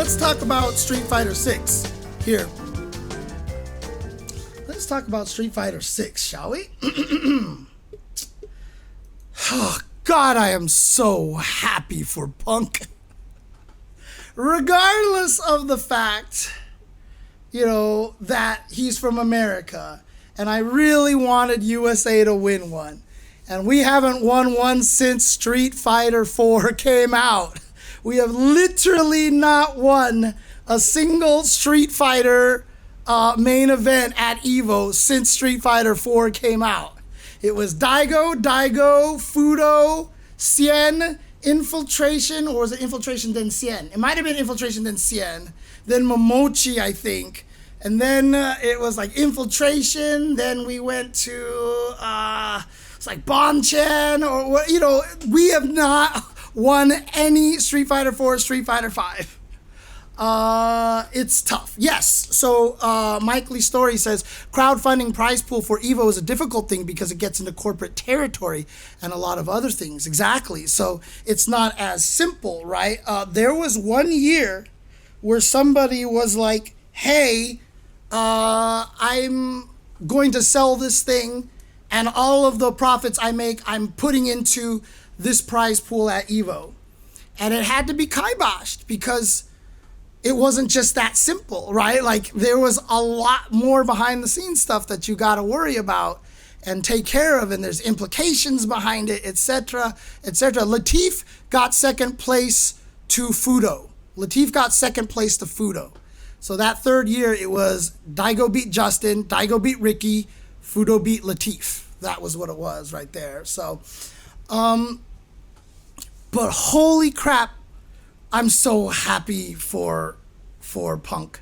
let's talk about Street Fighter 6 here. Let's talk about Street Fighter 6, shall we? Oh, God, I am so happy for Punk. Regardless of the fact, you know, that he's from America, and I really wanted USA to win one. And we haven't won one since Street Fighter 4 came out. We have literally not won a single Street Fighter main event at EVO since Street Fighter 4 came out. It was Daigo, Fudo, Chen, Infiltration, or was it Infiltration then Chen? It might have been Infiltration then Chen, then Momochi, I think. And then it was like Infiltration, then we went to, it's like Chen, or what, you know, we have not won any Street Fighter 4, Street Fighter 5. It's tough. Yes. So Mike Lee Story says crowdfunding prize pool for EVO is a difficult thing because it gets into corporate territory and a lot of other things. Exactly. So it's not as simple, right? There was 1 year where somebody was like, hey, I'm going to sell this thing and all of the profits I make, I'm putting into this prize pool at EVO. And it had to be kiboshed because it wasn't just that simple, right? Like there was a lot more behind the scenes stuff that you got to worry about and take care of, and there's implications behind it, etc., etc. Latif got second place to Fudo. So that third year, it was Daigo beat Justin, Daigo beat Ricky, Fudo beat Latif. That was what it was right there. So, but holy crap, I'm so happy for Punk.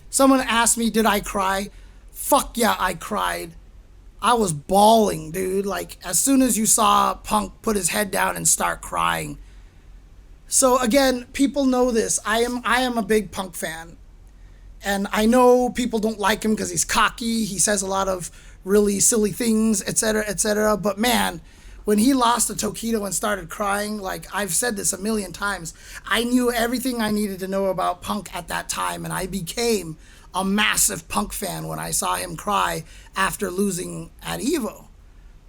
Someone asked me, did I cry? Fuck yeah, I cried. I was bawling, dude. Like, as soon as you saw Punk put his head down and start crying. So again, people know this. I am a big Punk fan. And I know people don't like him because he's cocky. He says a lot of really silly things, etc., etc. But man, when he lost to Tokido and started crying, like I've said this a million times, I knew everything I needed to know about Punk at that time, and I became a massive Punk fan when I saw him cry after losing at EVO.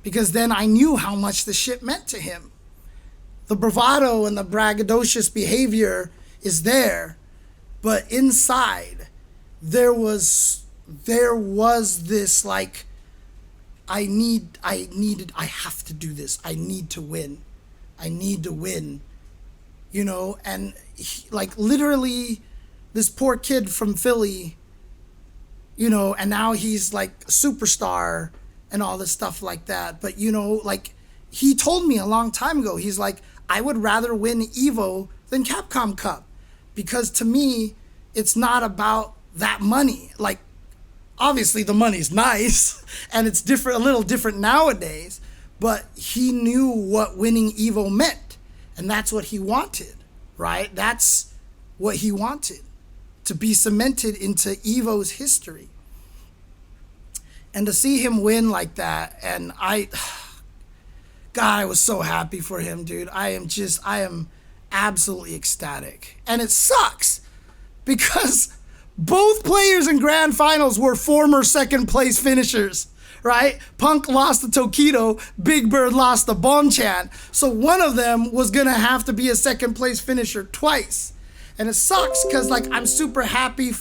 Because then I knew how much the shit meant to him. The bravado and the braggadocious behavior is there, but inside there was this like, I have to do this. I need to win, you know? And like literally this poor kid from Philly, you know, and now he's like a superstar and all this stuff like that. But you know, like he told me a long time ago, he's like, I would rather win EVO than Capcom Cup because to me, it's not about that money. Like, obviously the money's nice and it's different, a little different nowadays, but he knew what winning EVO meant, and that's what he wanted, right? That's what he wanted, to be cemented into EVO's history. And to see him win like that, and God, I was so happy for him, dude. I am absolutely ecstatic. And it sucks because both players in grand finals were former second place finishers, right? Punk lost to Tokido, Big Bird lost to Bonchan. So one of them was gonna have to be a second place finisher twice. And it sucks because like I am super happy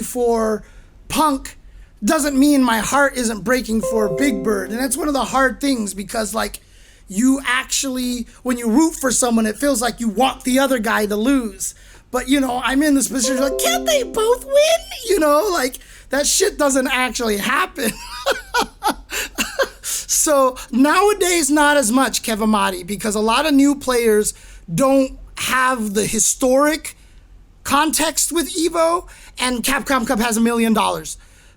for Punk. Doesn't mean my heart isn't breaking for Big Bird. And that's one of the hard things because like you actually, when you root for someone, it feels like you want the other guy to lose. But, you know, I'm in this position like, can't they both win? You know, like, that shit doesn't actually happen. So, nowadays, not as much, Kevamati, because a lot of new players don't have the historic context with EVO, and Capcom Cup has $1 million,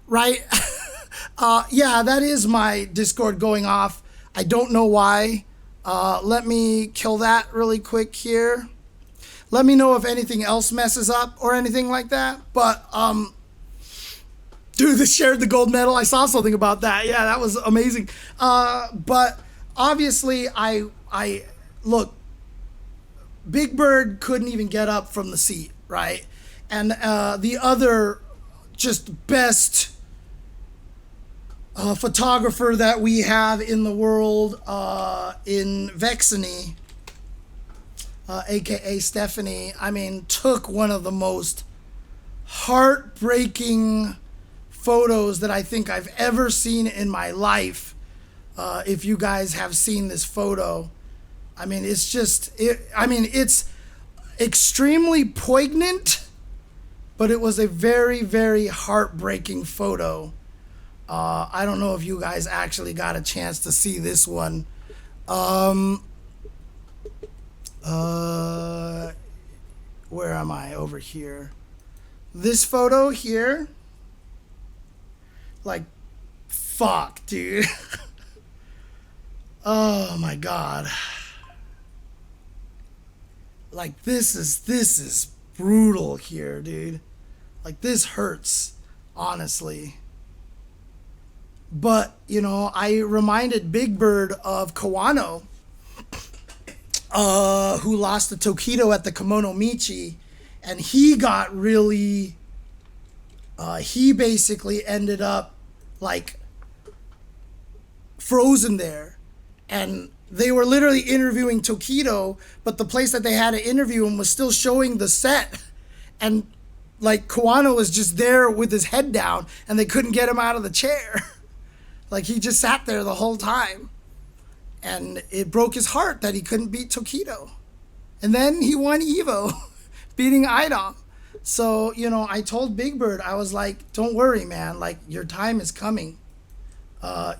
right? Yeah, that is my Discord going off. I don't know why. Let me kill that really quick here. Let me know if anything else messes up or anything like that. But, dude, they shared the gold medal. I saw something about that. Yeah, that was amazing. But obviously, look, Big Bird couldn't even get up from the seat, right? And the other just best photographer that we have in the world, in Vexany, aka Stephanie, I mean, took one of the most heartbreaking photos that I think I've ever seen in my life. If you guys have seen this photo, I mean, it's just, it's extremely poignant, but it was a very, very heartbreaking photo. I don't know if you guys actually got a chance to see this one. Where am I? Over here. This photo here. Like, fuck, dude. Oh my God. Like, this is brutal here, dude. Like, this hurts, honestly. But, you know, I reminded Big Bird of Kawano, who lost to Tokido at the Kimono Michi, and he got really, he basically ended up, like, frozen there. And they were literally interviewing Tokido, but the place that they had to interview him was still showing the set. And, like, Kawano was just there with his head down, and they couldn't get him out of the chair. Like, he just sat there the whole time. And it broke his heart that he couldn't beat Tokido. And then he won Evo, beating Idom. So, you know, I told Big Bird, I was like, don't worry, man. Like, your time is coming.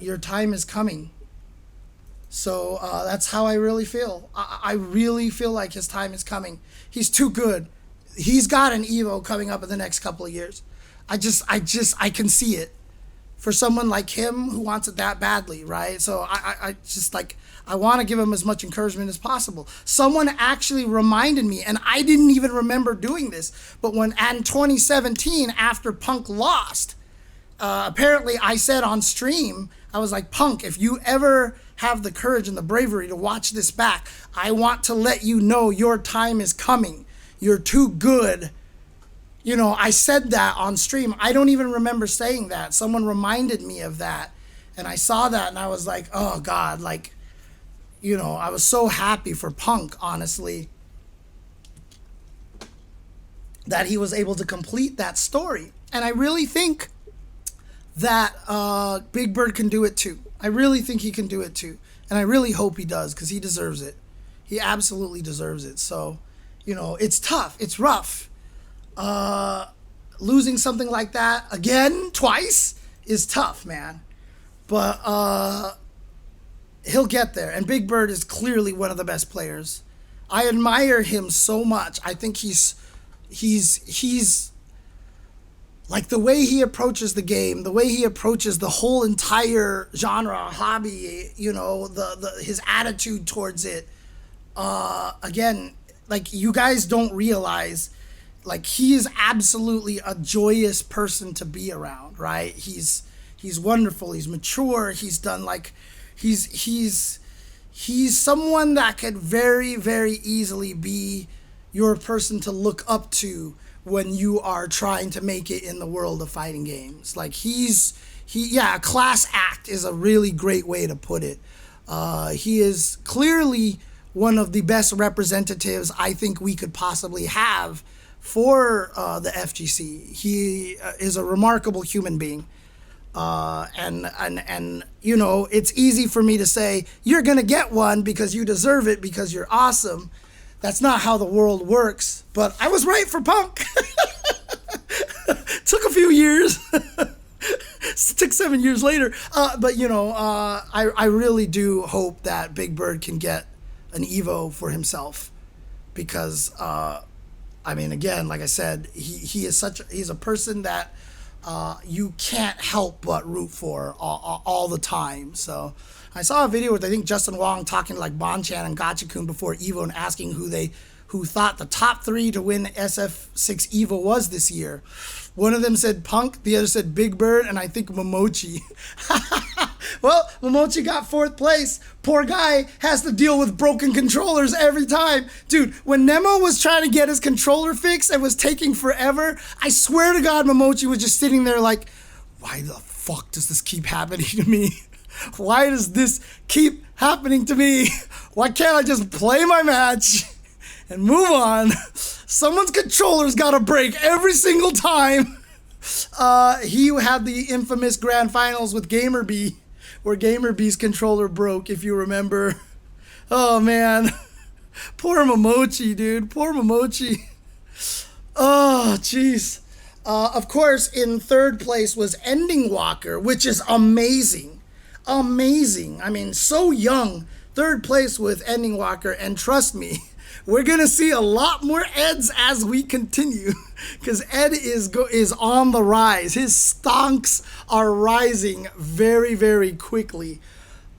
Your time is coming. So that's how I really feel. I really feel like his time is coming. He's too good. He's got an Evo coming up in the next couple of years. I can see it. For someone like him who wants it that badly, right? So I just, like, I want to give him as much encouragement as possible. Someone actually reminded me, and I didn't even remember doing this, but when in 2017, after Punk lost, apparently I said on stream, I was like, Punk, if you ever have the courage and the bravery to watch this back, I want to let you know your time is coming. You're too good. You know, I said that on stream. I don't even remember saying that. Someone reminded me of that. And I saw that and I was like, oh God, like, you know, I was so happy for Punk, honestly, that he was able to complete that story. And I really think that Big Bird can do it too. I really think he can do it too. And I really hope he does, because he deserves it. He absolutely deserves it. So, you know, it's tough. It's rough. Losing something like that again, twice, is tough, man. But he'll get there. And Big Bird is clearly one of the best players. I admire him so much. I think he's like, the way he approaches the game, the way he approaches the whole entire genre, hobby, you know, his attitude towards it. Again, like, you guys don't realize, like, he is absolutely a joyous person to be around, right? He's wonderful. He's mature. He's done, like, he's someone that could very, very easily be your person to look up to when you are trying to make it in the world of fighting games. Like, a class act is a really great way to put it. He is clearly one of the best representatives I think we could possibly have for the FGC. He is a remarkable human being. And you know, it's easy for me to say, you're going to get one because you deserve it, because you're awesome. That's not how the world works. But I was right for Punk. Took a few years. Took 7 years later. But, you know, I really do hope that Big Bird can get an Evo for himself. Because, I mean, again, like I said, he's a person that you can't help but root for all the time. So I saw a video with, I think, Justin Wong talking to, like, Bonchan and Gachikun before Evo and asking who thought the top 3 to win SF6 Evo was this year. One of them said Punk, the other said Big Bird, and I think Momochi. Well, Momochi got 4th place. Poor guy has to deal with broken controllers every time. Dude, when Nemo was trying to get his controller fixed and was taking forever, I swear to God, Momochi was just sitting there like, why the fuck does this keep happening to me? Why does this keep happening to me? Why can't I just play my match and move on? Someone's controller's got to break every single time. He had the infamous grand finals with GamerB, where GamerB's controller broke, if you remember. Oh, man. Poor Momochi, dude. Poor Momochi. Oh, jeez. Of course, in 3rd place was Ending Walker, which is amazing. Amazing. I mean, so young. 3rd place with Ending Walker, and trust me, we're going to see a lot more Eds as we continue, because Ed is on the rise. His stonks are rising very, very quickly.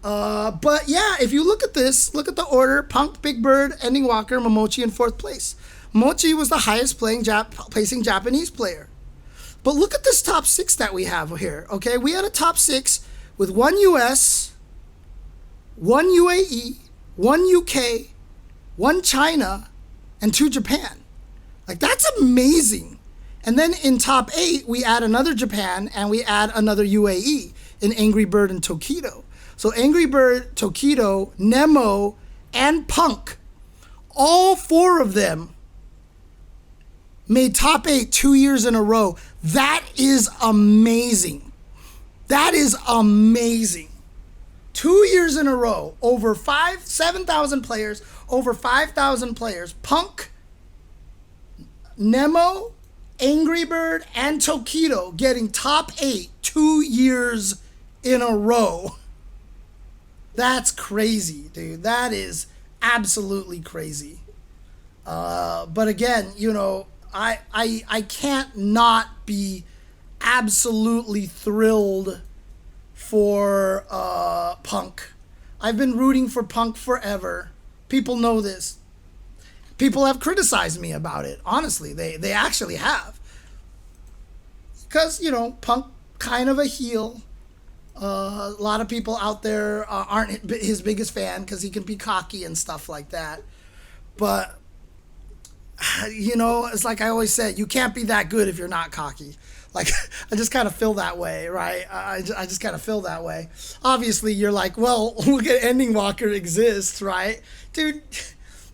But yeah, if you look at this, look at the order: Punk, Big Bird, Ending Walker, Momochi in 4th place. Momochi was the highest placing Japanese player. But look at this top 6 that we have here, okay? We had a top 6 with 1 US, 1 UAE, 1 UK, 1 China, and 2 Japan. Like, that's amazing. And then in top 8, we add another Japan and we add another UAE in Angry Bird and Tokido. So Angry Bird, Tokido, Nemo, and Punk, all 4 of them made top 8 2 years in a row. That is amazing. That is amazing. 2 years in a row, over 7,000 players, over 5,000 players. Punk, Nemo, Angry Bird, and Tokido getting top 8 2 years in a row. That's crazy, dude. That is absolutely crazy. But again, you know, I can't not be absolutely thrilled for Punk. I've been rooting for Punk forever. People know this. People have criticized me about it. Honestly, they actually have. Because, you know, Punk kind of a heel. A lot of people out there aren't his biggest fan because he can be cocky and stuff like that. But, you know, it's like I always said, you can't be that good if you're not cocky. Like, I just kind of feel that way, right? I just kind of feel that way. Obviously, you're like, well, look at Ending Walker exists, right? Dude,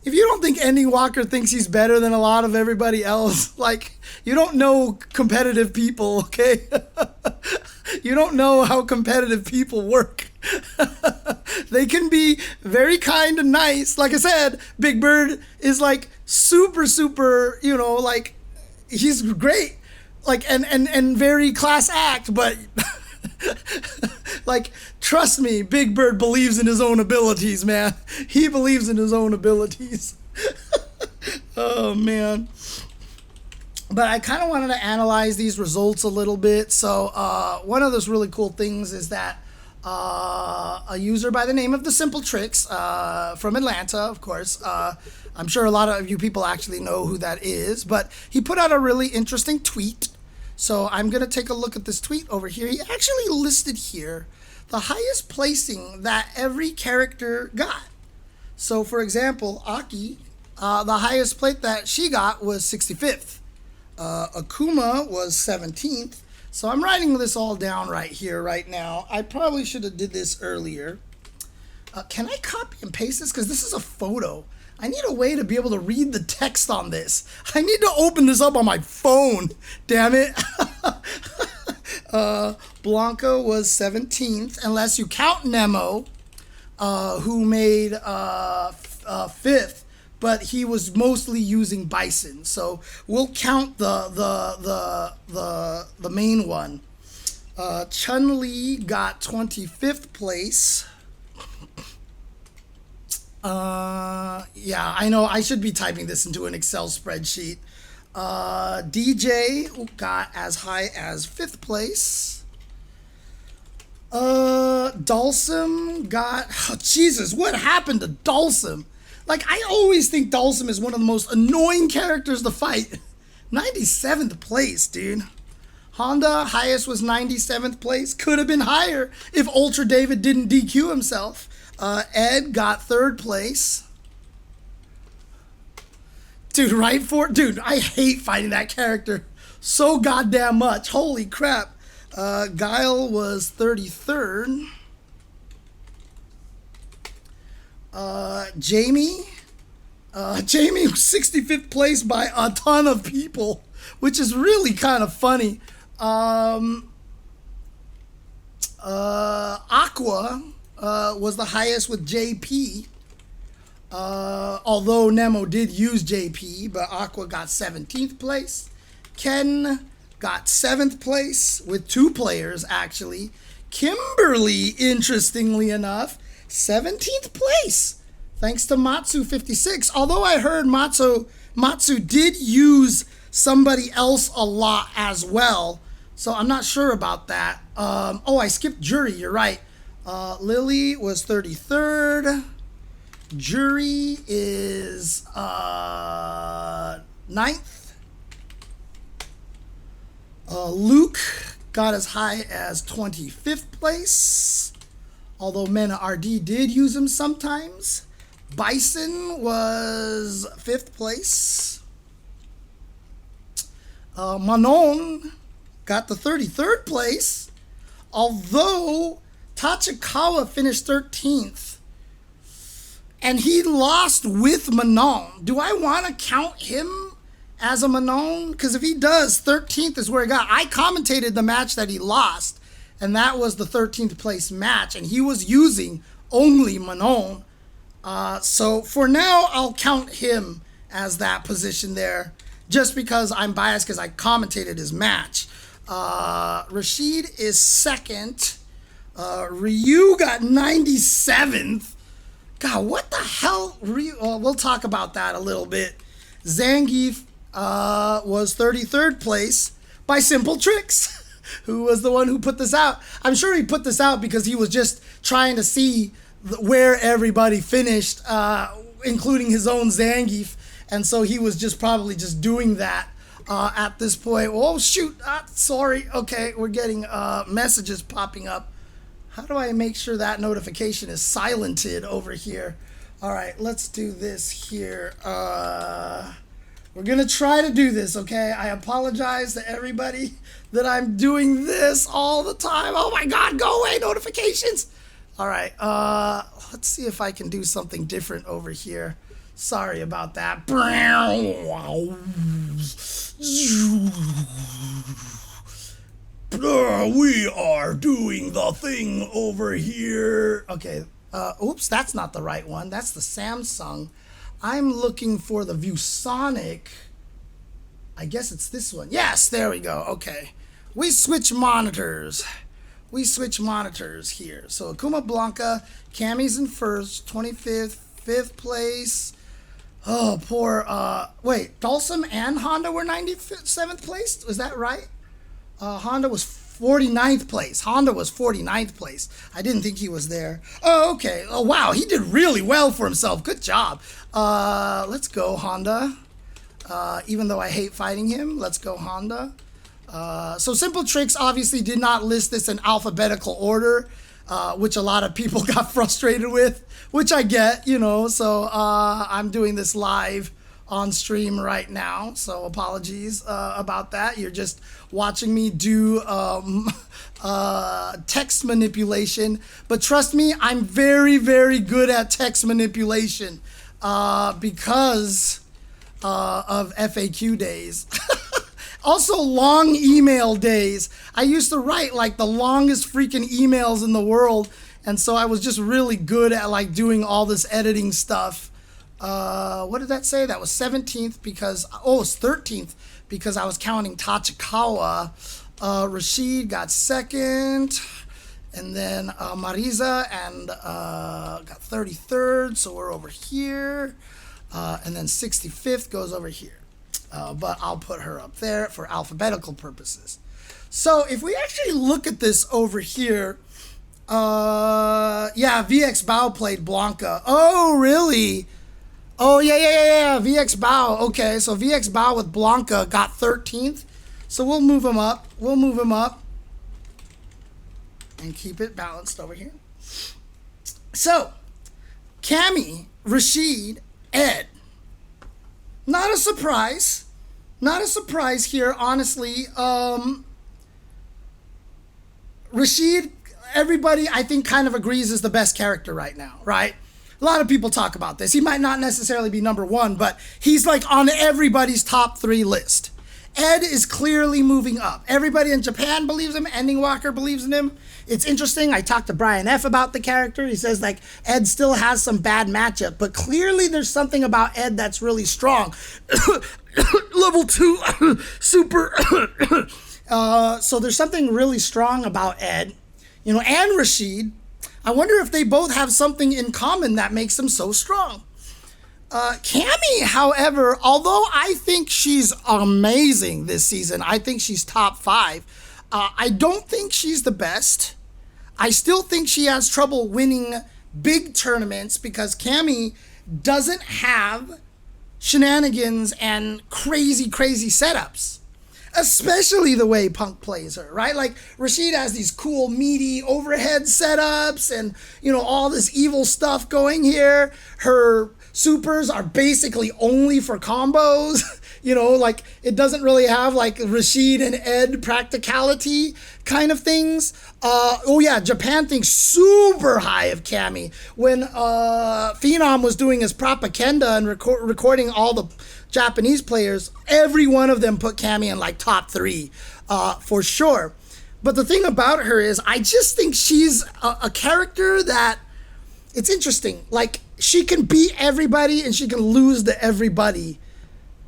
if you don't think Ending Walker thinks he's better than a lot of everybody else, like, you don't know competitive people, okay? You don't know how competitive people work. They can be very kind and nice. Like I said, Big Bird is like super, you know, like, he's great. Like, and very class act, but like, trust me, Big Bird believes in his own abilities, man. He believes in his own abilities. Oh, man. But I kind of wanted to analyze these results a little bit. So one of those really cool things is that a user by the name of The Simple Tricks from Atlanta, of course, I'm sure a lot of you people actually know who that is, but he put out a really interesting tweet. So I'm going to take a look at this tweet over here. He actually listed here the highest placing that every character got. So, for example, Aki, the highest plate that she got was 65th. Akuma was 17th. So I'm writing this all down right here, right now. I probably should have did this earlier. Can I copy and paste this? Because this is a photo. I need a way to be able to read the text on this. I need to open this up on my phone. Damn it. Blanka was 17th, unless you count Nemo, who made 5th, but he was mostly using Bison. So we'll count the main one. Chun-Li got 25th place. Yeah, I know I should be typing this into an Excel spreadsheet. DJ got as high as 5th place. Dalsum got, oh, Jesus, what happened to Dalsum? Like, I always think Dalsum is one of the most annoying characters to fight. 97th place, dude. Honda, highest was 97th place. Could have been higher if Ultra David didn't DQ himself. Ed got 3rd place. Dude, right for dude, I hate fighting that character so goddamn much. Holy crap. Guile was 33rd. Jamie was 65th place by a ton of people, which is really kind of funny. Aqua was the highest with JP. Although Nemo did use JP, but Aqua got 17th place. Ken got 7th place with 2 players, actually. Kimberly, interestingly enough, 17th place, thanks to Matsu56. Although I heard Matsu did use somebody else a lot as well, so I'm not sure about that. Oh, I skipped Jury, you're right. Lily was 33rd. Jury is 9th. Luke got as high as 25th place, although Mena RD did use him sometimes. Bison was 5th place. Manon got the 33rd place, although Tachikawa finished 13th. And he lost with Manon. Do I want to count him as a Manon? Because if he does, 13th is where he got. I commentated the match that he lost, and that was the 13th place match, and he was using only Manon. So for now, I'll count him as that position there, just because I'm biased because I commentated his match. Rashid is 2nd. Ryu got 97th. God, what the hell? We'll talk about that a little bit. Zangief was 33rd place by Simple Tricks, who was the one who put this out. I'm sure he put this out because he was just trying to see where everybody finished, including his own Zangief. And so he was just probably just doing that at this point. Oh, shoot. Sorry. Okay, we're getting messages popping up. How do I make sure that notification is silented over here? All right, let's do this here. We're going to try to do this, okay? I apologize to everybody that I'm doing this all the time. Oh, my God, go away, notifications. All right, let's see if I can do something different over here. Sorry about that. We are doing the thing over here. Okay. Oops, that's not the right one. That's the Samsung. I'm looking for the ViewSonic. I guess it's this one. Yes, there we go. Okay. We switch monitors. We switch monitors here. So Akuma Blanka, Cammy's in 1st, 25th, 5th place. Oh, poor, wait, Dulcim and Honda were 97th place? Was that right? Honda was 49th place. Honda was 49th place. I didn't think he was there. Oh, okay. Oh, wow. He did really well for himself. Good job. Let's go, Honda. Even though I hate fighting him, let's go, Honda. So Simple Tricks obviously did not list this in alphabetical order, which a lot of people got frustrated with, which I get, you know. So I'm doing this live on stream right now, so apologies about that. You're just watching me do text manipulation, but trust me, I'm very, very good at text manipulation because of FAQ days. Also long email days. I used to write like the longest freaking emails in the world, and so I was just really good at like doing all this editing stuff. What did that say? That was 17th because, oh, it's 13th because I was counting Tachikawa. Rashid got 2nd, and then Marisa and got 33rd, so we're over here. And then 65th goes over here. But I'll put her up there for alphabetical purposes. So if we actually look at this over here, yeah, VX Bao played Blanka. Oh, really? Oh, yeah. VX Bao. Okay, so VX Bao with Blanka got 13th. So we'll move him up. we'll move him up and keep it balanced over here. So, Cammy, Rashid, Ed. Not a surprise. Not a surprise here, honestly. Rashid, everybody, I think, kind of agrees is the best character right now, right? A lot of people talk about this. He might not necessarily be number one, but he's like on everybody's top 3 list. Ed is clearly moving up. Everybody in Japan believes him. Ending Walker believes in him. It's interesting. I talked to Brian F. about the character. He says, like, Ed still has some bad matchup, but clearly there's something about Ed that's really strong. Level 2 super. So there's something really strong about Ed, you know, and Rashid. I wonder if they both have something in common that makes them so strong. Cammy, however, although I think she's amazing this season, I think she's top 5. I don't think she's the best. I still think she has trouble winning big tournaments because Cammy doesn't have shenanigans and crazy setups. Especially the way Punk plays her, right? Like, Rashid has these cool, meaty overhead setups and, you know, all this evil stuff going here. Her supers are basically only for combos. You know, like, it doesn't really have, like, Rashid and Ed practicality kind of things. Oh, yeah, Japan thinks super high of Cammy. When Phenom was doing his propaganda and recording all the Japanese players, every one of them put Cammy in like top 3 for sure. But the thing about her is I just think she's a character that it's interesting. Like, she can beat everybody and she can lose to everybody.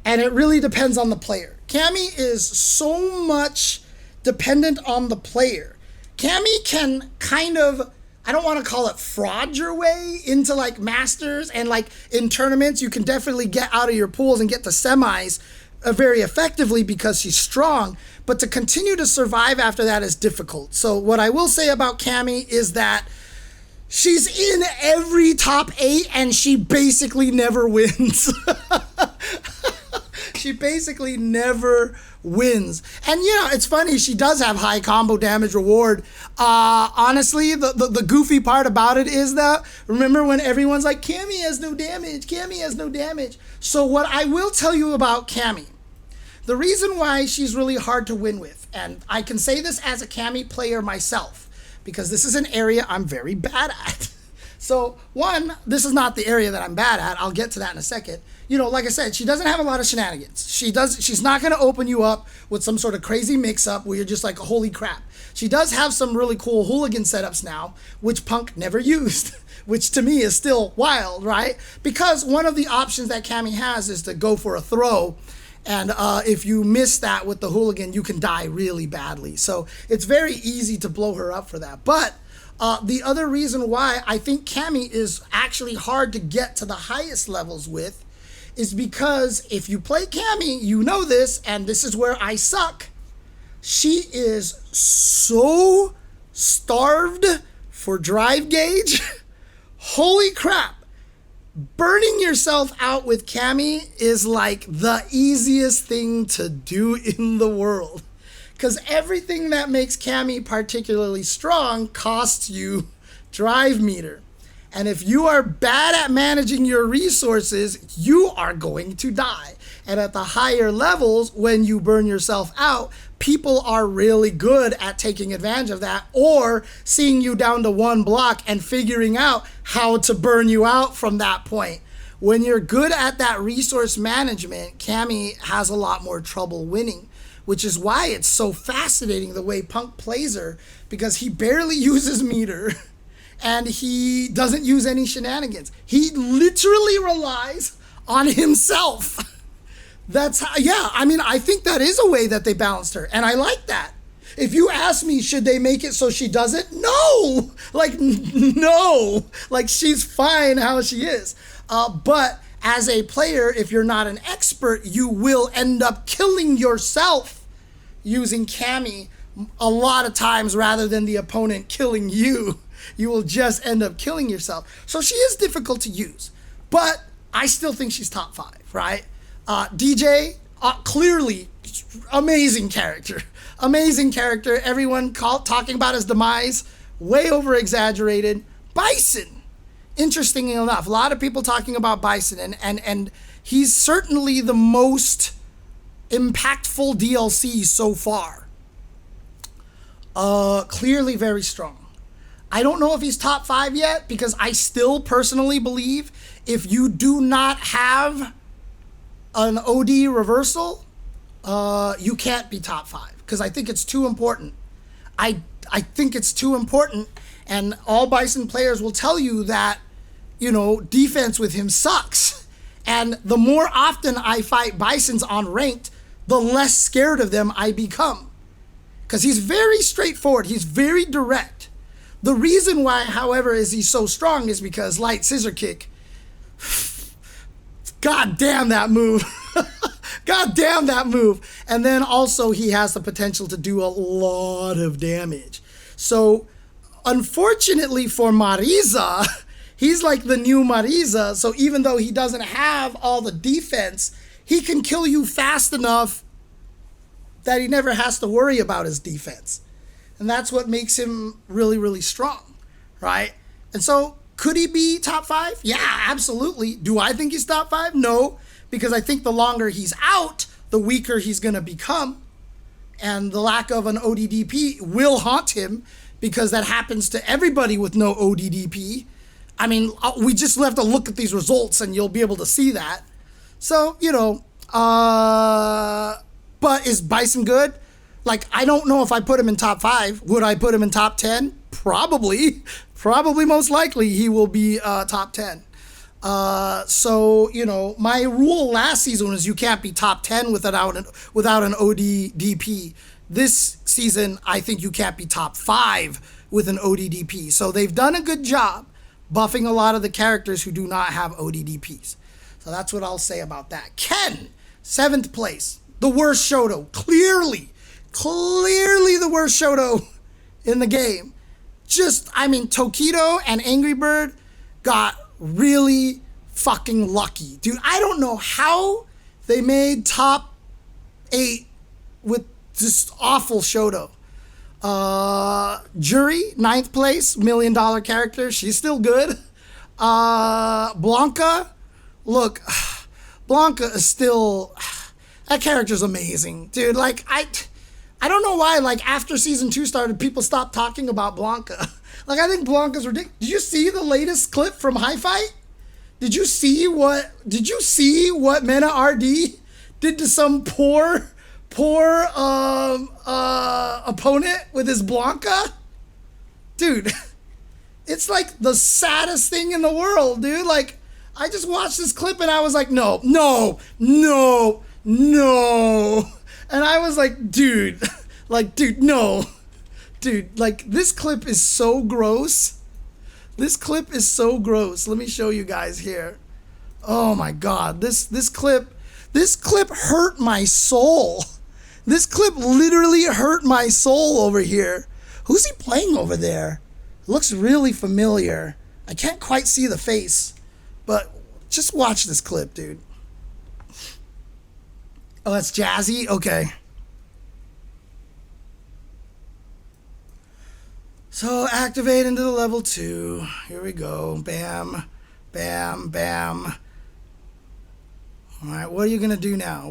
And it really depends on the player. Cammy is so much dependent on the player. Cammy can kind of, I don't want to call it fraud your way into like masters, and like in tournaments you can definitely get out of your pools and get to semis very effectively because she's strong, but to continue to survive after that is difficult. So what I will say about Cammy is that she's in every top 8 and she basically never wins. She basically never wins. And, you know, it's funny, she does have high combo damage reward. Honestly, the goofy part about it is that, remember when everyone's like, Cammy has no damage, Cammy has no damage. So what I will tell you about Cammy, the reason why she's really hard to win with, and I can say this as a Cammy player myself, because this is an area I'm very bad at. So, one, this is not the area that I'm bad at. I'll get to that in a second. You know, like I said, she doesn't have a lot of shenanigans. She's not going to open you up with some sort of crazy mix-up where you're just like, holy crap. She does have some really cool hooligan setups now, which Punk never used, which to me is still wild, right? Because one of the options that Cammy has is to go for a throw, and if you miss that with the hooligan, you can die really badly. So it's very easy to blow her up for that. But the other reason why I think Cammy is actually hard to get to the highest levels with is because if you play Cammy, you know this, and this is where I suck. She is so starved for drive gauge. Holy crap. Burning yourself out with Cammy is like the easiest thing to do in the world. Because everything that makes Cammy particularly strong costs you drive meter. And if you are bad at managing your resources, you are going to die. And at the higher levels, when you burn yourself out, people are really good at taking advantage of that or seeing you down to 1 block and figuring out how to burn you out from that point. When you're good at that resource management, Cammy has a lot more trouble winning, which is why it's so fascinating the way Punk plays her, because he barely uses meter. And he doesn't use any shenanigans. He literally relies on himself. That's how, yeah, I mean, I think that is a way that they balanced her. And I like that. If you ask me, should they make it so she doesn't? No! Like, no! Like, she's fine how she is. But as a player, if you're not an expert, you will end up killing yourself using Cammy a lot of times rather than the opponent killing you. You will just end up killing yourself. So she is difficult to use, but I still think she's top 5, right? DJ, clearly amazing character. Amazing character. Everyone talking about his demise, way over exaggerated. Bison. Interestingly enough, a lot of people talking about Bison, and he's certainly the most impactful DLC so far. Clearly very strong. I don't know if he's top 5 yet, because I still personally believe if you do not have an OD reversal, you can't be top 5, because I think it's too important. I think it's too important, and all Bison players will tell you that, you know, defense with him sucks. And the more often I fight Bisons on ranked, the less scared of them I become. Because he's very straightforward. He's very direct. The reason why, however, is he's so strong is because light scissor kick. God damn that move. God damn that move. And then also he has the potential to do a lot of damage. So unfortunately for Marisa, he's like the new Marisa. So even though he doesn't have all the defense, he can kill you fast enough that he never has to worry about his defense. And that's what makes him really, really strong, right? And so could he be top 5? Yeah, absolutely. Do I think he's top 5? No, because I think the longer he's out, the weaker he's going to become. And the lack of an ODDP will haunt him, because that happens to everybody with no ODDP. I mean, we just have to look at these results and you'll be able to see that. So, you know, but is Bison good? Like, I don't know if I put him in top 5. Would I put him in top 10? Probably. Probably most likely he will be top 10. So, you know, my rule last season was you can't be top 10 without an ODDP. This season, I think you can't be top 5 with an ODDP. So they've done a good job buffing a lot of the characters who do not have ODDPs. So that's what I'll say about that. Ken, 7th place. The worst Shoto. Clearly the worst Shoto in the game. Just, I mean, Tokido and Angry Bird got really fucking lucky. Dude, I don't know how they made top 8 with just awful Shoto. Jury, 9th place, $1 million character. She's still good. Blanka, look, Blanka is still, that character's amazing. Dude, like, I don't know why, like, after season 2 started, people stopped talking about Blanka. Like, I think Blanka's ridiculous. Did you see the latest clip from High Fight? Did you see what Mena RD did to some poor opponent with his Blanka? Dude, it's like the saddest thing in the world, dude. Like, I just watched this clip and I was like, no. And I was like, dude, no. Dude, like, this clip is so gross. This clip is so gross. Let me show you guys here. Oh my God, this clip hurt my soul. This clip literally hurt my soul over here. Who's he playing over there? Looks really familiar. I can't quite see the face, but just watch this clip, dude. Oh, that's Jazzy? Okay. So activate into the level 2. Here we go. Bam, bam, bam. All right, what are you going to do now?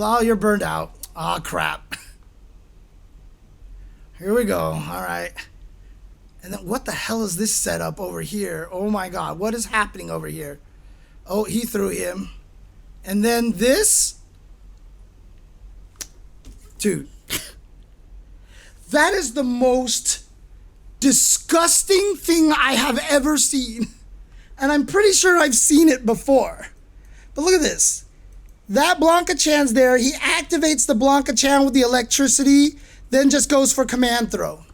Oh, you're burned out. Oh, crap. Here we go. All right. And then what the hell is this setup over here? Oh, my God. What is happening over here? Oh, he threw him. And then this. Dude. That is the most disgusting thing I have ever seen. And I'm pretty sure I've seen it before. But look at this. That Blanka Chan's there. He activates the Blanka Chan with the electricity, then just goes for command throw.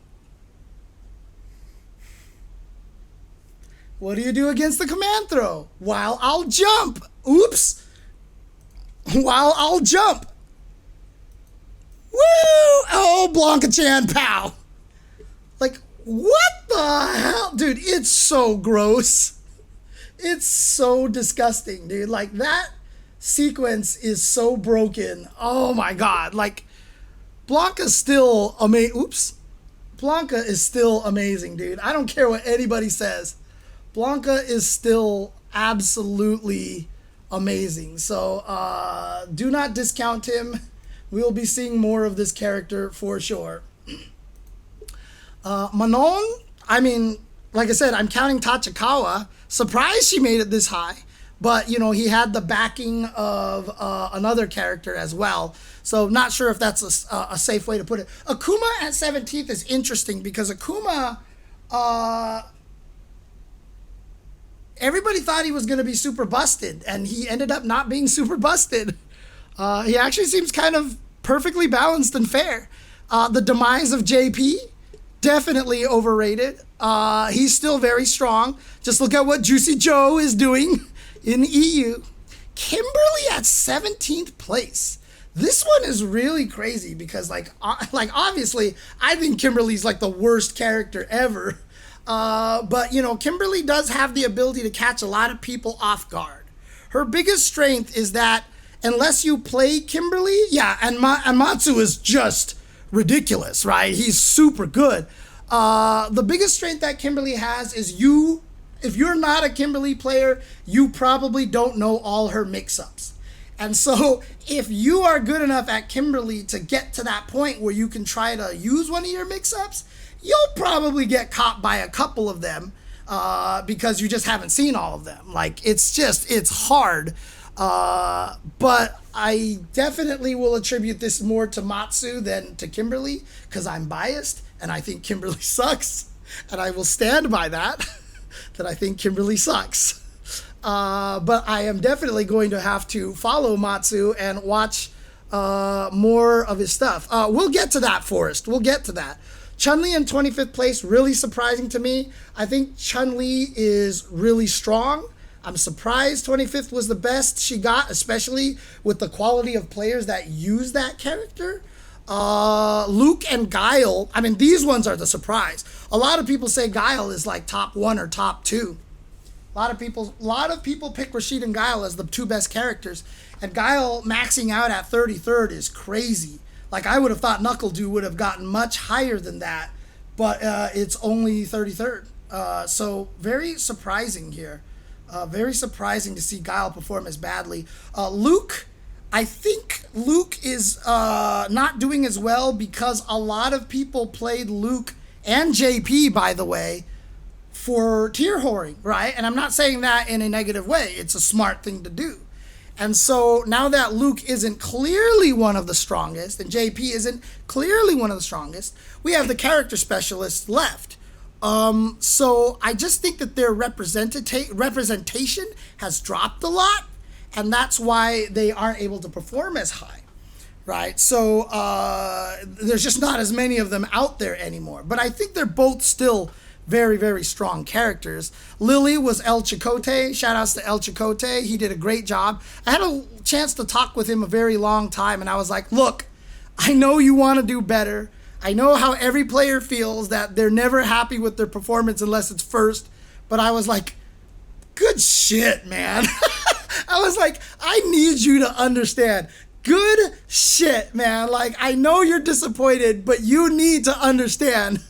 What do you do against the command throw? While I'll jump. Oops. While I'll jump. Woo! Oh, Blanka Chan, pow. Like, what the hell? Dude, it's so gross. It's so disgusting, dude. Like, that sequence is so broken. Oh my god. Like, Blanka's still amazing. Oops. Blanka is still amazing, dude. I don't care what anybody says. Blanka is still absolutely amazing. So do not discount him. We will be seeing more of this character for sure. Manon, I mean, like I said, I'm counting Tachikawa. Surprised she made it this high. But, you know, he had the backing of another character as well. So not sure if that's a safe way to put it. Akuma at 17th is interesting because Akuma, everybody thought he was going to be super busted, and he ended up not being super busted. He actually seems kind of perfectly balanced and fair. The demise of JP, definitely overrated. He's still very strong. Just look at what Juicy Joe is doing in EU. Kimberly at 17th place. This one is really crazy because, like obviously, I think Kimberly's like the worst character ever. But, you know, Kimberly does have the ability to catch a lot of people off guard. Her biggest strength is that unless you play Kimberly, yeah, and Matsu is just ridiculous, right? He's super good. The biggest strength that Kimberly has is if you're not a Kimberly player, you probably don't know all her mix-ups. And so if you are good enough at Kimberly to get to that point where you can try to use one of your mix-ups, you'll probably get caught by a couple of them because you just haven't seen all of them. Like, it's hard. But I definitely will attribute this more to Matsu than to Kimberly because I'm biased and I think Kimberly sucks. And I will stand by that, that I think Kimberly sucks. But I am definitely going to have to follow Matsu and watch more of his stuff. We'll get to that, Forrest. We'll get to that. Chun-Li in 25th place, really surprising to me. I think Chun-Li is really strong. I'm surprised 25th was the best she got, especially with the quality of players that use that character. Luke and Guile, I mean, these ones are the surprise. A lot of people say Guile is like top 1 or top 2. A lot of people pick Rashid and Guile as the 2 best characters, and Guile maxing out at 33rd is crazy. Like, I would have thought Knuckle-Doo would have gotten much higher than that, but it's only 33rd. So very surprising here. Very surprising to see Guile perform as badly. Luke, I think Luke is not doing as well because a lot of people played Luke and JP, by the way, for tier whoring, right? And I'm not saying that in a negative way. It's a smart thing to do. And so now that Luke isn't clearly one of the strongest and JP isn't clearly one of the strongest, we have the character specialists left. So I just think that their representation has dropped a lot, and that's why they aren't able to perform as high, right? So there's just not as many of them out there anymore. But I think they're both still very, very strong characters. Lily was El Chicote. Shout outs to El Chicote. He did a great job. I had a chance to talk with him a very long time, and I was like, look, I know you want to do better. I know how every player feels that they're never happy with their performance unless it's first. But I was like, good shit, man. I was like, I need you to understand. Good shit, man. Like, I know you're disappointed, but you need to understand.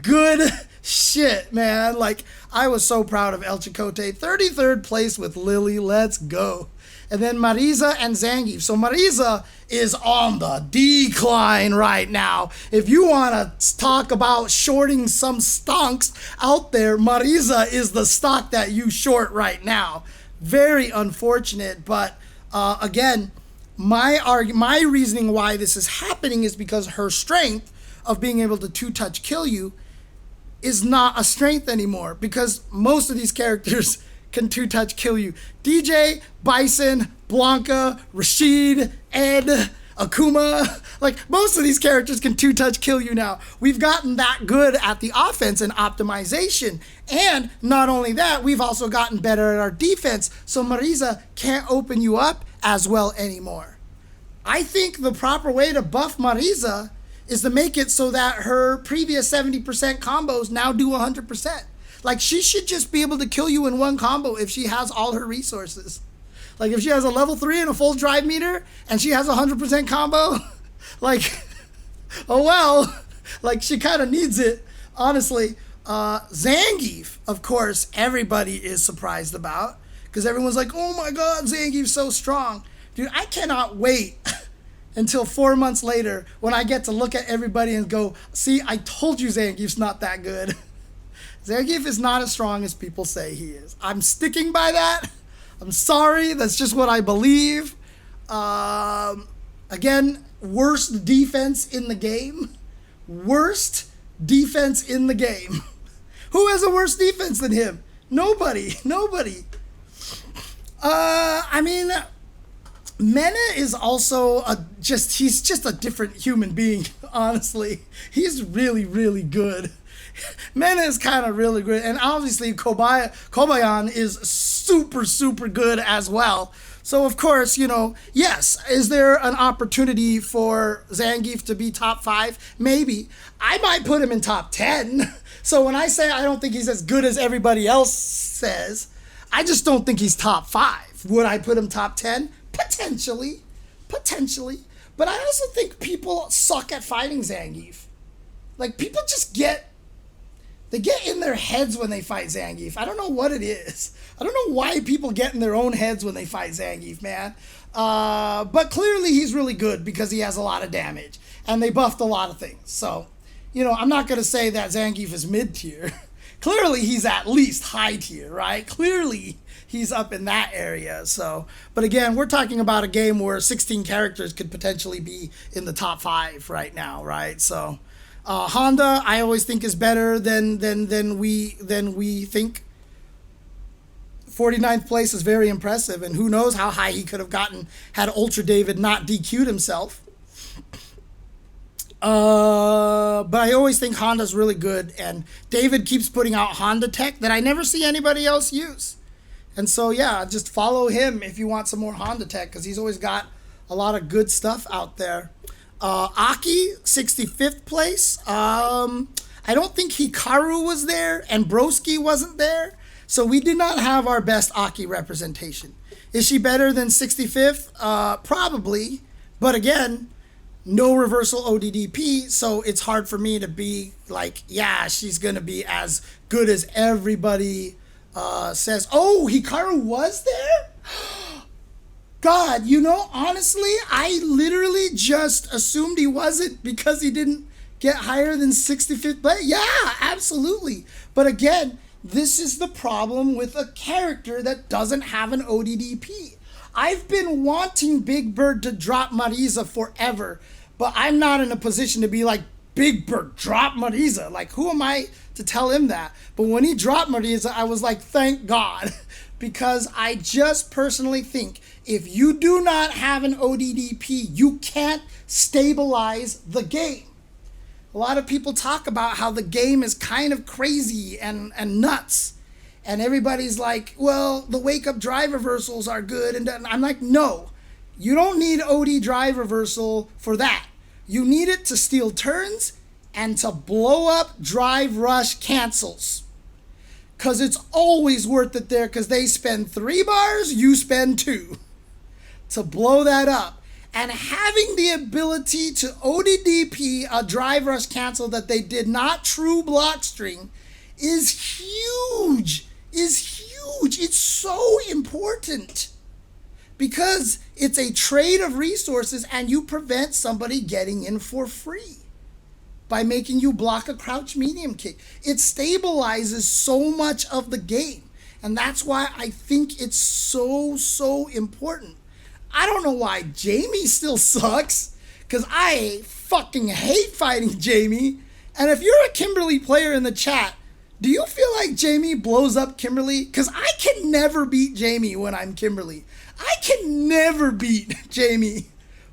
Good shit, man. Like, I was so proud of El Chicote. 33rd place with Lily. Let's go. And then Marisa and Zangief. So Marisa is on the decline right now. If you want to talk about shorting some stonks out there, Marisa is the stock that you short right now. Very unfortunate, but again, my reasoning why this is happening is because her strength of being able to two-touch kill you is not a strength anymore, because most of these characters can two-touch kill you. DJ, Bison, Blanka, Rashid, Ed, Akuma, like most of these characters can two-touch kill you now. We've gotten that good at the offense and optimization. And not only that, we've also gotten better at our defense, so Marisa can't open you up as well anymore. I think the proper way to buff Marisa is to make it so that her previous 70% combos now do 100%. Like, she should just be able to kill you in one combo if she has all her resources. Like if she has a level 3 and a full drive meter and she has a 100% combo, like, oh well, like she kind of needs it, honestly. Zangief, of course, everybody is surprised about because everyone's like, oh my god, Zangief's so strong. Dude, I cannot wait until 4 months later when I get to look at everybody and go, see, I told you Zangief's not that good. Zangief is not as strong as people say he is. I'm sticking by that. I'm sorry, that's just what I believe. Again, worst defense in the game. Worst defense in the game. Who has a worse defense than him? Nobody. I mean, Mena is also he's just a different human being, honestly. He's really, really good. Mena is kind of really good. And obviously Kobayan is super, super good as well. So, of course, you know, yes, is there an opportunity for Zangief to be top 5? Maybe. I might put him in top 10. So when I say I don't think he's as good as everybody else says, I just don't think he's top 5. Would I put him top 10? Potentially. But I also think people suck at fighting Zangief. Like, people just they get in their heads when they fight Zangief. I don't know what it is. I don't know why people get in their own heads when they fight Zangief, man. But clearly he's really good because he has a lot of damage. And they buffed a lot of things. So, you know, I'm not going to say that Zangief is mid-tier. Clearly he's at least high tier, right? Clearly he's up in that area. So, but again, we're talking about a game where 16 characters could potentially be in the top 5 right now, right? So, Honda, I always think is better than we think. 49th place is very impressive, and who knows how high he could have gotten had Ultra David not DQ'd himself. But I always think Honda's really good, and David keeps putting out Honda tech that I never see anybody else use. And so, yeah, just follow him if you want some more Honda tech, because he's always got a lot of good stuff out there. Aki, 65th place. I don't think Hikaru was there, and Broski wasn't there, so we did not have our best Aki representation. Is she better than 65th? Probably, but again, no reversal ODDP, so it's hard for me to be like, yeah, she's going to be as good as everybody says. Oh, Hikaru was there? God, you know, honestly, I literally just assumed he wasn't because he didn't get higher than 65th place. Yeah, absolutely. But again, this is the problem with a character that doesn't have an ODDP. I've been wanting Big Bird to drop Marisa forever, but I'm not in a position to be like, Big Bird, drop Marisa. Like, who am I to tell him that? But when he dropped Marisa, I was like, thank God. Because I just personally think if you do not have an ODDP, you can't stabilize the game. A lot of people talk about how the game is kind of crazy and nuts. And everybody's like, well, the wake-up drive reversals are good. And I'm like, no, you don't need OD drive reversal for that. You need it to steal turns and to blow up drive rush cancels. Because it's always worth it there because they spend 3 bars, you spend 2 to blow that up. And having the ability to ODDP a drive rush cancel that they did not true block string is huge. It's so important because it's a trade of resources and you prevent somebody getting in for free by making you block a crouch medium kick. It stabilizes so much of the game. And that's why I think it's so important. I don't know why Jamie still sucks, because I fucking hate fighting Jamie. And if you're a Kimberly player in the chat, do you feel like Jamie blows up Kimberly? Because I can never beat Jamie when I'm Kimberly. I can never beat Jamie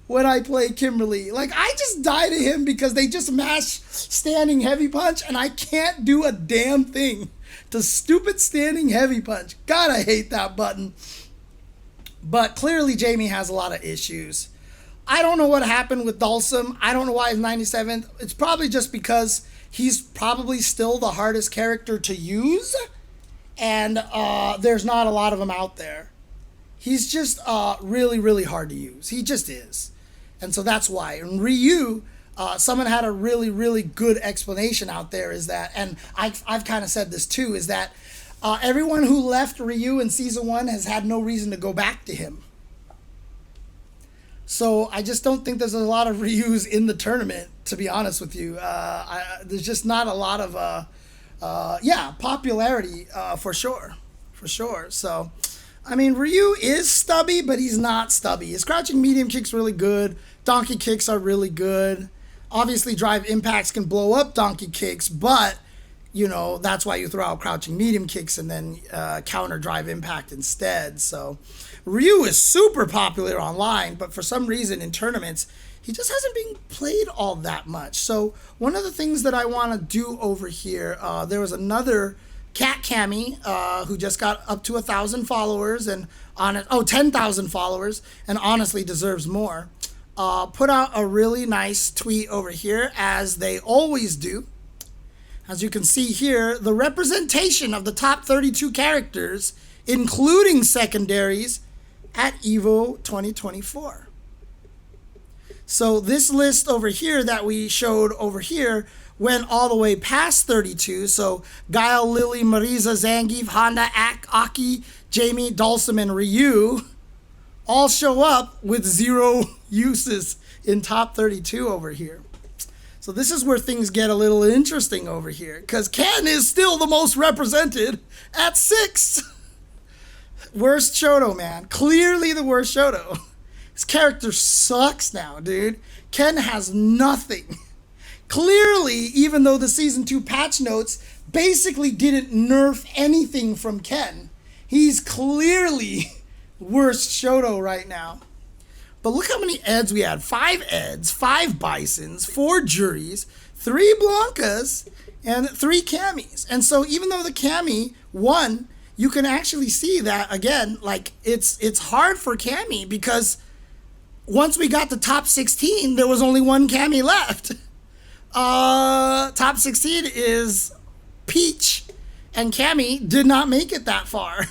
when I play Kimberly. Like, I just die to him because they just mash standing heavy punch and I can't do a damn thing to stupid standing heavy punch. God, I hate that button. But clearly Jamie has a lot of issues. I don't know what happened with Dulcim. I don't know why he's 97th. It's probably just because he's probably still the hardest character to use. And there's not a lot of them out there. He's just really, really hard to use. He just is. And so that's why. And Ryu, someone had a really, really good explanation out there is that, and I've kind of said this too, is that everyone who left Ryu in Season 1 has had no reason to go back to him. So I just don't think there's a lot of Ryus in the tournament, to be honest with you. There's just not a lot of, popularity for sure. For sure. So, I mean, Ryu is stubby, but he's not stubby. His crouching medium kick's really good. Donkey kicks are really good. Obviously, drive impacts can blow up donkey kicks, but, that's why you throw out crouching medium kicks and then counter drive impact instead. So, Ryu is super popular online, but for some reason in tournaments, he just hasn't been played all that much. So, one of the things that I want to do over here, there was another Cat Cammy, who just got up to 1,000 followers and 10,000 followers, and honestly deserves more. Put out a really nice tweet over here, as they always do. As you can see here, the representation of the top 32 characters, including secondaries, at EVO 2024. So this list over here that we showed over here went all the way past 32. So Guile, Lily, Marisa, Zangief, Honda, Aki, Jamie, Dulcim, and Ryu all show up with 0 uses in top 32 over here. So this is where things get a little interesting over here, because Ken is still the most represented at 6. Worst Shoto, man. Clearly the worst Shoto. His character sucks now, dude. Ken has nothing. Clearly, even though the Season 2 patch notes basically didn't nerf anything from Ken, he's clearly worst Shoto right now. But look how many Eds we had. 5 Eds, 5 Bisons, 4 Juries, 3 Blankas, and 3 Cammies. And so even though the Cammy won, you can actually see that, again, like, it's hard for Cammy, because once we got to top 16, there was only 1 Cammy left. Top 16 is Peach, and Cammy did not make it that far.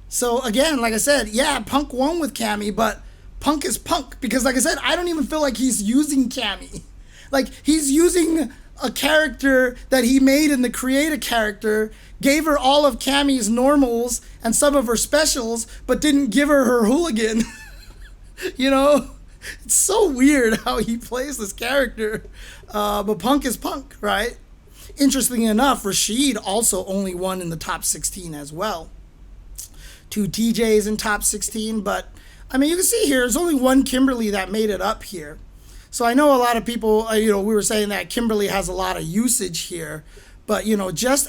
So again, like I said, yeah, Punk won with Cammy, but Punk is Punk, because like I said, I don't even feel like he's using Cammy. Like, he's using a character that he made in the Create a Character, gave her all of Cammy's normals and some of her specials, but didn't give her her hooligan. It's so weird how he plays this character. But Punk is Punk, right? Interestingly enough, Rashid also only won in the top 16 as well. 2 TJs in top 16, but I mean, you can see here, there's only 1 Kimberly that made it up here. So I know a lot of people, we were saying that Kimberly has a lot of usage here, but just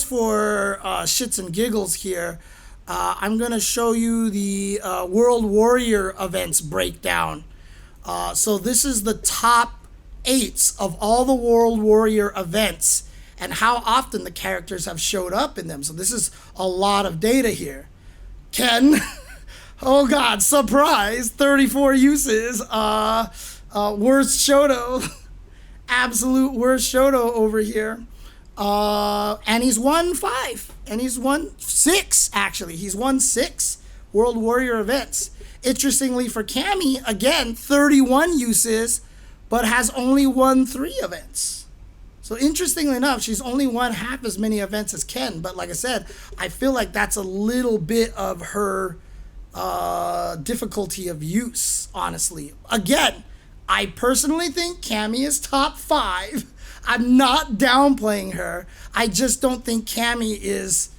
for shits and giggles here, I'm going to show you the World Warrior events breakdown. So this is the top 8s of all the World Warrior events and how often the characters have showed up in them. So this is a lot of data here. Ken, oh God, surprise, 34 uses. Worst Shoto, absolute worst Shoto over here. And he's won 5, and he's won 6, actually. He's won 6 World Warrior events. Interestingly for Cammy, again, 31 uses, but has only won 3 events. So interestingly enough, she's only won half as many events as Ken. But like I said, I feel like that's a little bit of her difficulty of use, honestly. Again, I personally think Cammy is top 5. I'm not downplaying her. I just don't think Cammy is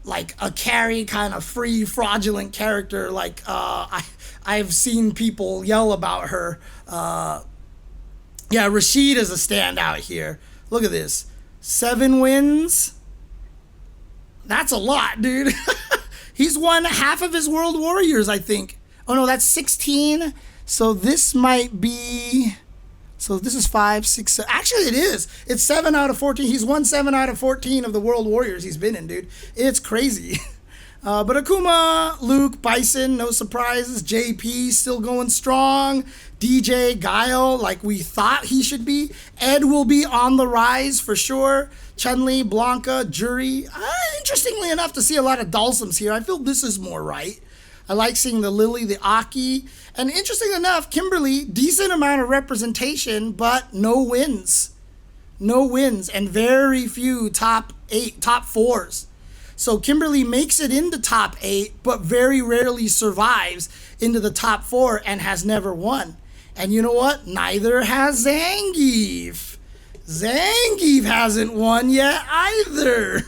like a carry kind of free fraudulent character like I've seen people yell about her. Yeah, Rashid is a standout here. Look at this. 7 wins. That's a lot, dude. He's won half of his World Warriors, I think. Oh no, that's 16. So this might be... So this is 5, 6, 7. Actually, it is. It's 7 out of 14. He's won 7 out of 14 of the World Warriors he's been in, dude. It's crazy. But Akuma, Luke, Bison, no surprises. JP still going strong. DJ, Guile, like we thought he should be. Ed will be on the rise for sure. Chun-Li, Blanka, Jury. Interestingly enough to see a lot of Dulcims here. I feel this is more right. I like seeing the Lily, the Aki, and interesting enough, Kimberly, decent amount of representation, but no wins. No wins, and very few top 4s. So Kimberly makes it into top 8, but very rarely survives into the top 4 and has never won. And you know what? Neither has Zangief. Zangief hasn't won yet either.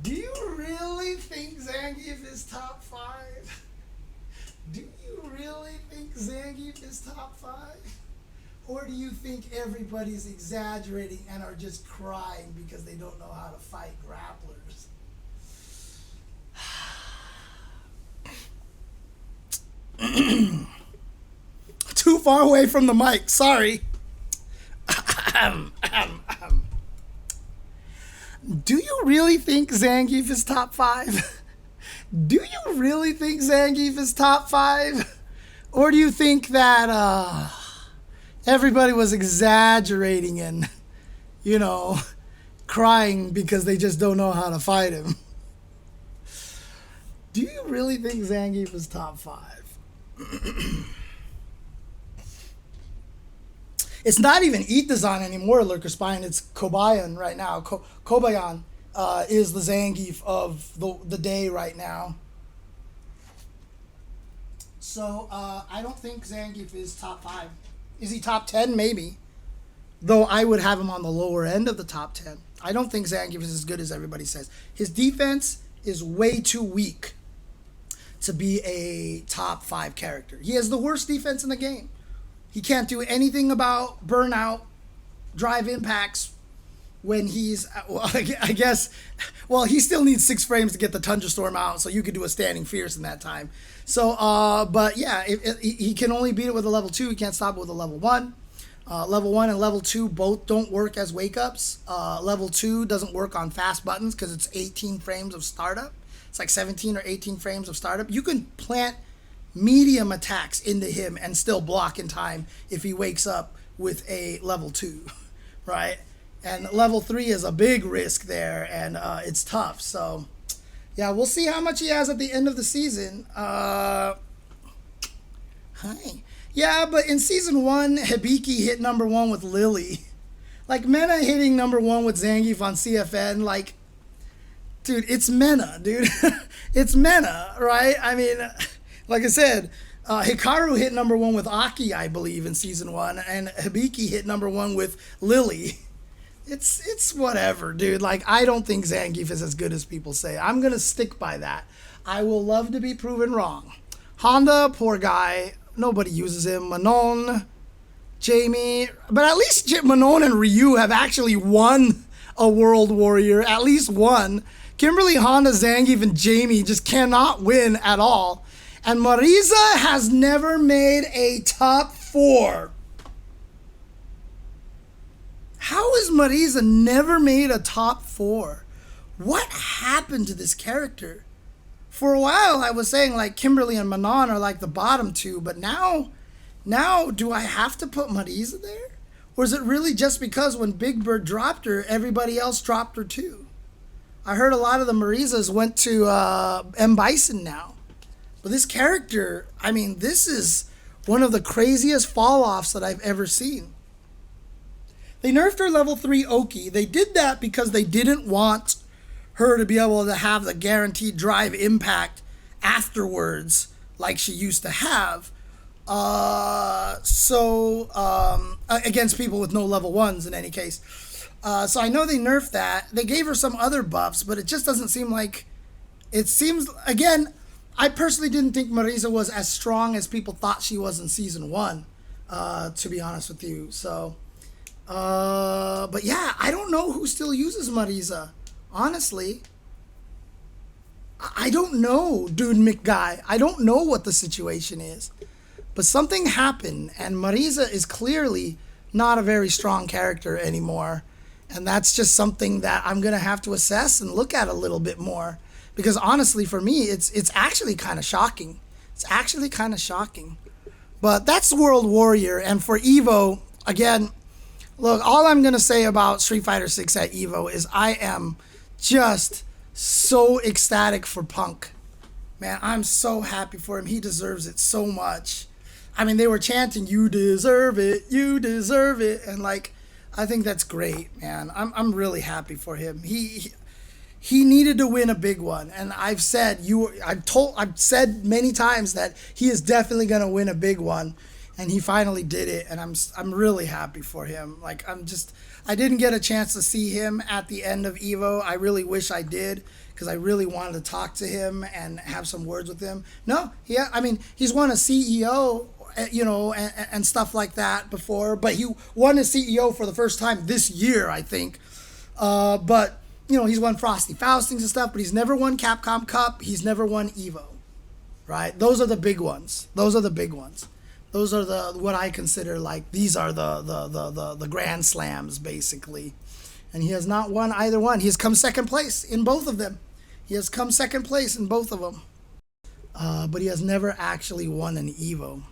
Do you really think Zangief is top 5? Do you really think Zangief is top 5? Or do you think everybody's exaggerating and are just crying because they don't know how to fight grapplers? Too far away from the mic, sorry. Do you really think Zangief is top 5? Do you really think Zangief is top 5? Or do you think that everybody was exaggerating and, you know, crying because they just don't know how to fight him? Do you really think Zangief is top 5? It's not even Itazan anymore, Lurker Spine. It's Kobayan right now. Kobayan is the Zangief of the day right now. So I don't think Zangief is top 5. Is he top 10? Maybe. Though I would have him on the lower end of the top 10. I don't think Zangief is as good as everybody says. His defense is way too weak to be a top 5 character. He has the worst defense in the game. He can't do anything about burnout, drive impacts when he's, well, I guess, well, he still needs 6 frames to get the Tundra Storm out, so you could do a Standing Fierce in that time. So, but yeah, he can only beat it with a level 2. He can't stop it with a level 1. Level 1 and level 2 both don't work as wake-ups. Level 2 doesn't work on fast buttons because it's 18 frames of startup. It's like 17 or 18 frames of startup. You can plant medium attacks into him and still block in time if he wakes up with a level 2, right? And level 3 is a big risk there, and it's tough. So, yeah, we'll see how much he has at the end of the season. Hi. Yeah, but in Season 1, Hibiki hit number 1 with Lily. Like, Mena hitting number 1 with Zangief on CFN, like, dude, it's Mena, dude. It's Mena, right? I mean, like I said, Hikaru hit number 1 with Aki, I believe, in Season 1, and Hibiki hit number 1 with Lily. It's whatever, dude. Like, I don't think Zangief is as good as people say. I'm going to stick by that. I will love to be proven wrong. Honda, poor guy. Nobody uses him. Manon, Jamie. But at least Manon and Ryu have actually won a World Warrior. At least one. Kimberly, Honda, Zangief, and Jamie just cannot win at all. And Marisa has never made a top 4. How has Marisa never made a top 4? What happened to this character? For a while, I was saying like Kimberly and Manon are like the bottom 2, but now do I have to put Marisa there? Or is it really just because when Big Bird dropped her, everybody else dropped her too? I heard a lot of the Marisas went to M. Bison now. But this character, I mean, this is one of the craziest fall-offs that I've ever seen. They nerfed her level 3 Oki. They did that because they didn't want her to be able to have the guaranteed drive impact afterwards like she used to have. Against people with no level 1s in any case. So I know they nerfed that. They gave her some other buffs, but it just doesn't seem like... It seems, again... I personally didn't think Marisa was as strong as people thought she was in Season 1, to be honest with you. So, but yeah, I don't know who still uses Marisa. Honestly, I don't know, dude McGuy. I don't know what the situation is. But something happened, and Marisa is clearly not a very strong character anymore. And that's just something that I'm going to have to assess and look at a little bit more. Because honestly, for me, it's actually kind of shocking. It's actually kind of shocking. But that's World Warrior. And for EVO, again, look, all I'm going to say about Street Fighter 6 at EVO is I am just so ecstatic for Punk. Man, I'm so happy for him. He deserves it so much. I mean, they were chanting, "You deserve it, you deserve it," and like, I think that's great, man. I'm really happy for him. He needed to win a big one, and I've said many times that he is definitely gonna win a big one, and he finally did it, and I'm really happy for him. Like, I didn't get a chance to see him at the end of Evo. I really wish I did because I really wanted to talk to him and have some words with him. No, yeah, I mean, he's won a CEO, and stuff like that before, but he won a CEO for the first time this year, I think. But he's won Frosty Faustings and stuff, but he's never won Capcom Cup. He's never won Evo, right? Those are the big ones. Those are the big ones. Those are what I consider, like, these are the grand slams, basically. And he has not won either one. He has come second place in both of them. He has come second place in both of them. But he has never actually won an Evo.